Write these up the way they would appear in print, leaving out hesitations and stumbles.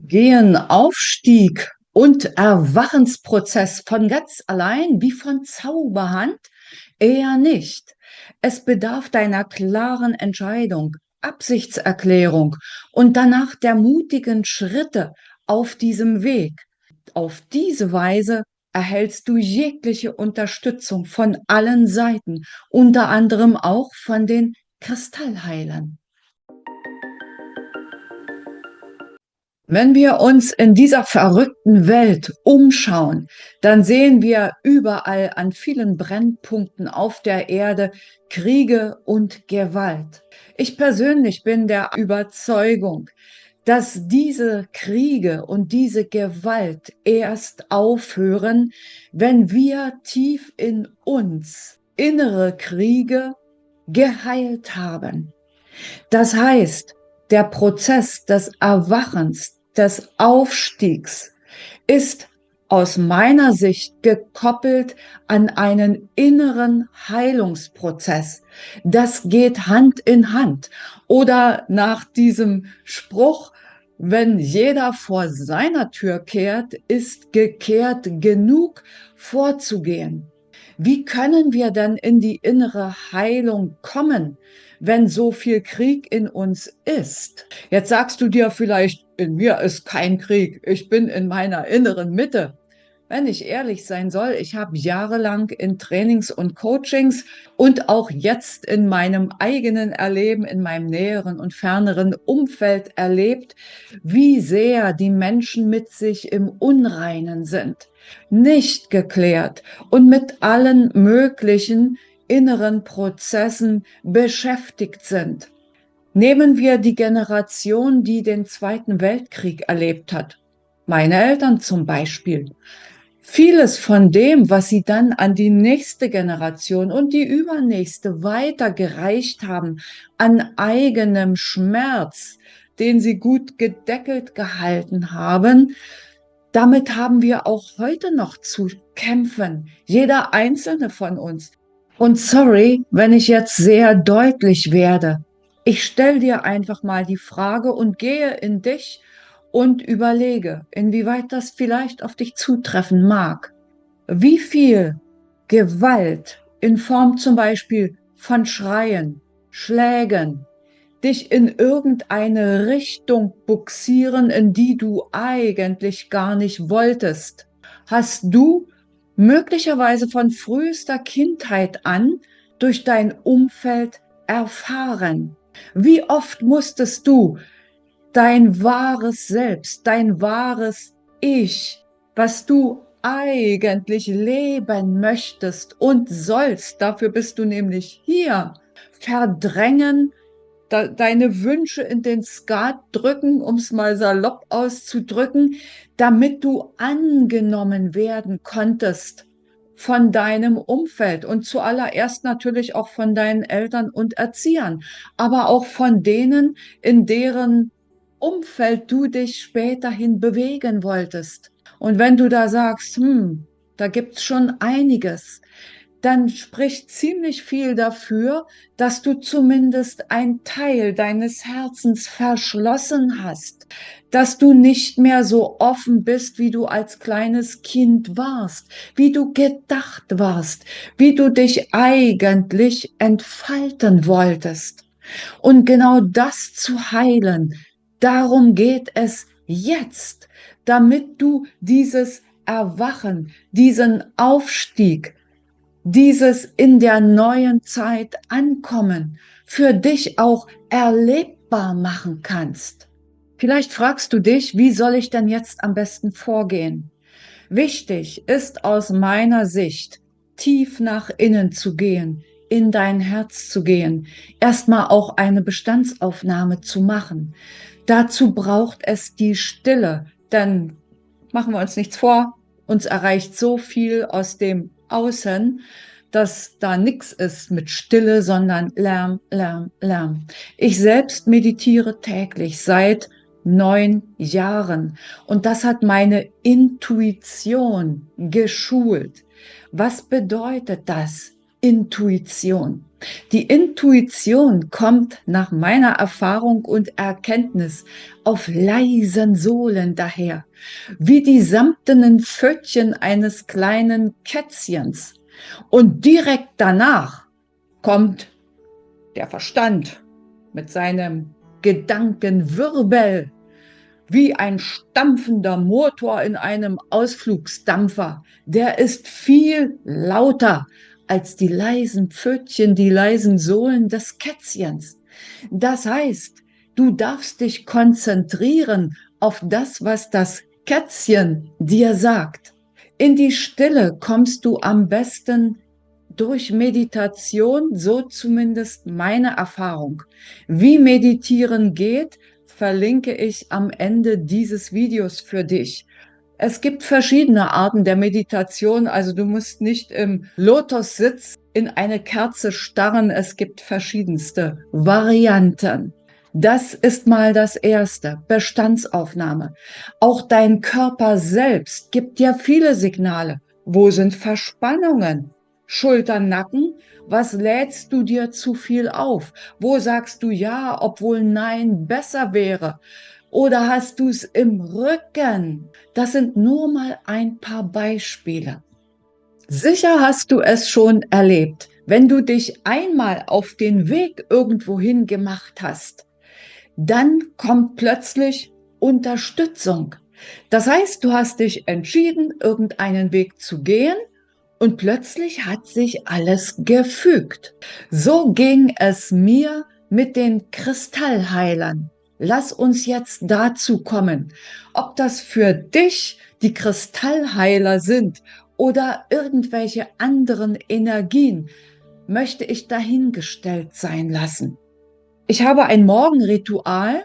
Gehen Aufstieg und Erwachensprozess von ganz allein wie von Zauberhand? Eher nicht. Es bedarf deiner klaren Entscheidung, Absichtserklärung und danach der mutigen Schritte auf diesem Weg. Auf diese Weise erhältst du jegliche Unterstützung von allen Seiten, unter anderem auch von den Kristallheilern. Wenn wir uns in dieser verrückten Welt umschauen, dann sehen wir überall an vielen Brennpunkten auf der Erde Kriege und Gewalt. Ich persönlich bin der Überzeugung, dass diese Kriege und diese Gewalt erst aufhören, wenn wir tief in uns innere Kriege geheilt haben. Das heißt, der Prozess des Erwachens, des Aufstiegs ist aus meiner Sicht gekoppelt an einen inneren Heilungsprozess. Das geht Hand in Hand. Oder nach diesem Spruch, wenn jeder vor seiner Tür kehrt, ist gekehrt genug vorzugehen. Wie können wir denn in die innere Heilung kommen, wenn so viel Krieg in uns ist? Jetzt sagst du dir vielleicht, in mir ist kein Krieg, ich bin in meiner inneren Mitte. Wenn ich ehrlich sein soll, ich habe jahrelang in Trainings und Coachings und auch jetzt in meinem eigenen Erleben, in meinem näheren und ferneren Umfeld erlebt, wie sehr die Menschen mit sich im Unreinen sind, nicht geklärt und mit allen möglichen inneren Prozessen beschäftigt sind. Nehmen wir die Generation, die den Zweiten Weltkrieg erlebt hat. Meine Eltern zum Beispiel. Vieles von dem, was sie dann an die nächste Generation und die übernächste weitergereicht haben, an eigenem Schmerz, den sie gut gedeckelt gehalten haben, damit haben wir auch heute noch zu kämpfen, jeder einzelne von uns. Und sorry, wenn ich jetzt sehr deutlich werde. Ich stelle dir einfach mal die Frage und gehe in dich und überlege, inwieweit das vielleicht auf dich zutreffen mag. Wie viel Gewalt in Form zum Beispiel von Schreien, Schlägen, dich in irgendeine Richtung buxieren, in die du eigentlich gar nicht wolltest, hast du möglicherweise von frühester Kindheit an durch dein Umfeld erfahren. Wie oft musstest du dein wahres Selbst, dein wahres Ich, was du eigentlich leben möchtest und sollst, dafür bist du nämlich hier, verdrängen, deine Wünsche in den Skat drücken, um es mal salopp auszudrücken, damit du angenommen werden konntest von deinem Umfeld und zuallererst natürlich auch von deinen Eltern und Erziehern, aber auch von denen, in deren Umfeld du dich späterhin bewegen wolltest. Und wenn du da sagst, da gibt's schon einiges, dann spricht ziemlich viel dafür, dass du zumindest ein Teil deines Herzens verschlossen hast, dass du nicht mehr so offen bist, wie du als kleines Kind warst, wie du gedacht warst, wie du dich eigentlich entfalten wolltest. Und genau das zu heilen, darum geht es jetzt, damit du dieses Erwachen, diesen Aufstieg, dieses in der neuen Zeit ankommen, für dich auch erlebbar machen kannst. Vielleicht fragst du dich, wie soll ich denn jetzt am besten vorgehen? Wichtig ist aus meiner Sicht, tief nach innen zu gehen, in dein Herz zu gehen, erstmal auch eine Bestandsaufnahme zu machen. Dazu braucht es die Stille, denn machen wir uns nichts vor, uns erreicht so viel aus dem Außen, dass da nichts ist mit Stille, sondern Lärm, Lärm, Lärm. Ich selbst meditiere täglich seit 9 Jahren und das hat meine Intuition geschult. Was bedeutet das? Intuition. Die Intuition kommt nach meiner Erfahrung und Erkenntnis auf leisen Sohlen daher, wie die samtenen Pfötchen eines kleinen Kätzchens. Und direkt danach kommt der Verstand mit seinem Gedankenwirbel, wie ein stampfender Motor in einem Ausflugsdampfer. Der ist viel lauter als die leisen Pfötchen, die leisen Sohlen des Kätzchens. Das heißt, du darfst dich konzentrieren auf das, was das Kätzchen dir sagt. In die Stille kommst du am besten durch Meditation, so zumindest meine Erfahrung. Wie Meditieren geht, verlinke ich am Ende dieses Videos für dich. Es gibt verschiedene Arten der Meditation, also du musst nicht im Lotussitz in eine Kerze starren, es gibt verschiedenste Varianten. Das ist mal das Erste, Bestandsaufnahme. Auch dein Körper selbst gibt dir viele Signale. Wo sind Verspannungen? Schultern, Nacken? Was lädst du dir zu viel auf? Wo sagst du ja, obwohl nein besser wäre? Oder hast du es im Rücken? Das sind nur mal ein paar Beispiele. Sicher hast du es schon erlebt, wenn du dich einmal auf den Weg irgendwohin gemacht hast, dann kommt plötzlich Unterstützung. Das heißt, du hast dich entschieden, irgendeinen Weg zu gehen und plötzlich hat sich alles gefügt. So ging es mir mit den Kristallheilern. Lass uns jetzt dazu kommen, ob das für dich die Kristallheiler sind oder irgendwelche anderen Energien, möchte ich dahingestellt sein lassen. Ich habe ein Morgenritual,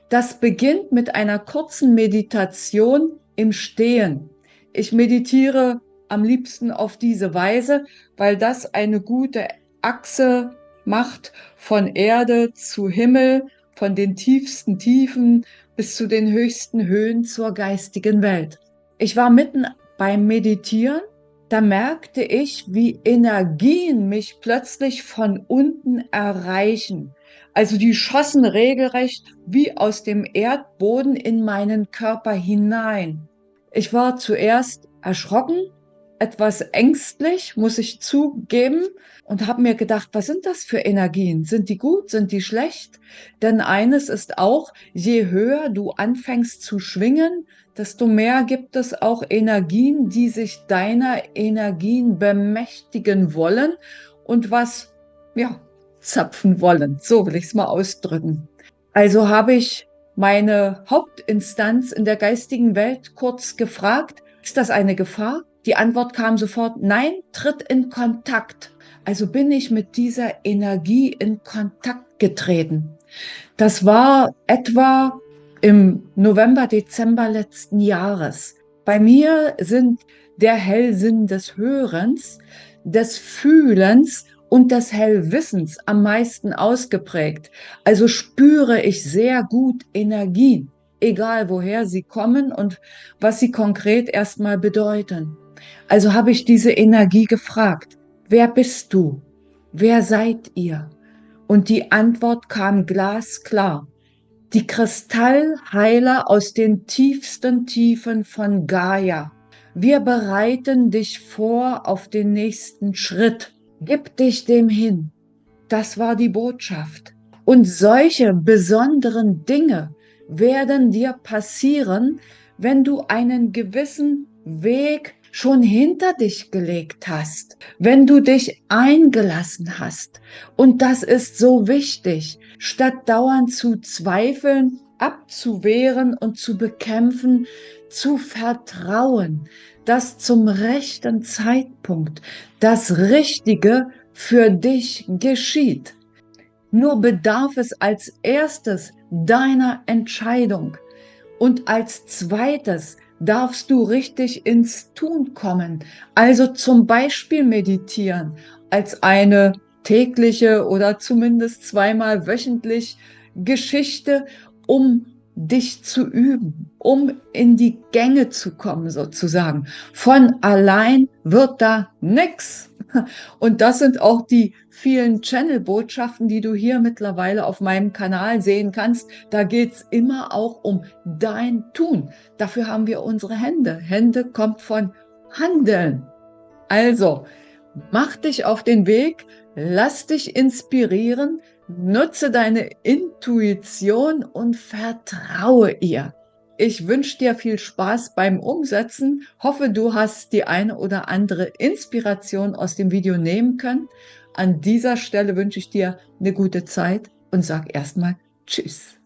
das beginnt mit einer kurzen Meditation im Stehen. Ich meditiere am liebsten auf diese Weise, weil das eine gute Achse macht von Erde zu Himmel, von den tiefsten Tiefen bis zu den höchsten Höhen zur geistigen Welt. Ich war mitten beim Meditieren, da merkte ich, wie Energien mich plötzlich von unten erreichen. Also die schossen regelrecht wie aus dem Erdboden in meinen Körper hinein. Ich war zuerst erschrocken, etwas ängstlich, muss ich zugeben, und habe mir gedacht, was sind das für Energien? Sind die gut? Sind die schlecht? Denn eines ist auch, je höher du anfängst zu schwingen, desto mehr gibt es auch Energien, die sich deiner Energien bemächtigen wollen und was, ja, zapfen wollen. So will ich es mal ausdrücken. Also habe ich meine Hauptinstanz in der geistigen Welt kurz gefragt, ist das eine Gefahr? Die Antwort kam sofort, nein, tritt in Kontakt. Also bin ich mit dieser Energie in Kontakt getreten. Das war etwa im November, Dezember letzten Jahres. Bei mir sind der Hellsinn des Hörens, des Fühlens und des Hellwissens am meisten ausgeprägt. Also spüre ich sehr gut Energien, egal woher sie kommen und was sie konkret erstmal bedeuten. Also habe ich diese Energie gefragt, wer bist du? Wer seid ihr? Und die Antwort kam glasklar. Die Kristallheiler aus den tiefsten Tiefen von Gaia. Wir bereiten dich vor auf den nächsten Schritt. Gib dich dem hin. Das war die Botschaft. Und solche besonderen Dinge werden dir passieren, wenn du einen gewissen Weg schon hinter dich gelegt hast, wenn du dich eingelassen hast. Und das ist so wichtig, statt dauernd zu zweifeln, abzuwehren und zu bekämpfen, zu vertrauen, dass zum rechten Zeitpunkt das Richtige für dich geschieht. Nur bedarf es als erstes deiner Entscheidung und als zweites darfst du richtig ins Tun kommen. Also zum Beispiel meditieren als eine tägliche oder zumindest zweimal wöchentlich Geschichte, um dich zu üben, um in die Gänge zu kommen sozusagen. Von allein wird da nix. Und das sind auch die vielen Channel-Botschaften, die du hier mittlerweile auf meinem Kanal sehen kannst. Da geht es immer auch um dein Tun. Dafür haben wir unsere Hände. Hände kommt von Handeln. Also, mach dich auf den Weg, lass dich inspirieren, nutze deine Intuition und vertraue ihr. Ich wünsche dir viel Spaß beim Umsetzen, hoffe, du hast die eine oder andere Inspiration aus dem Video nehmen können. An dieser Stelle wünsche ich dir eine gute Zeit und sag erstmal Tschüss.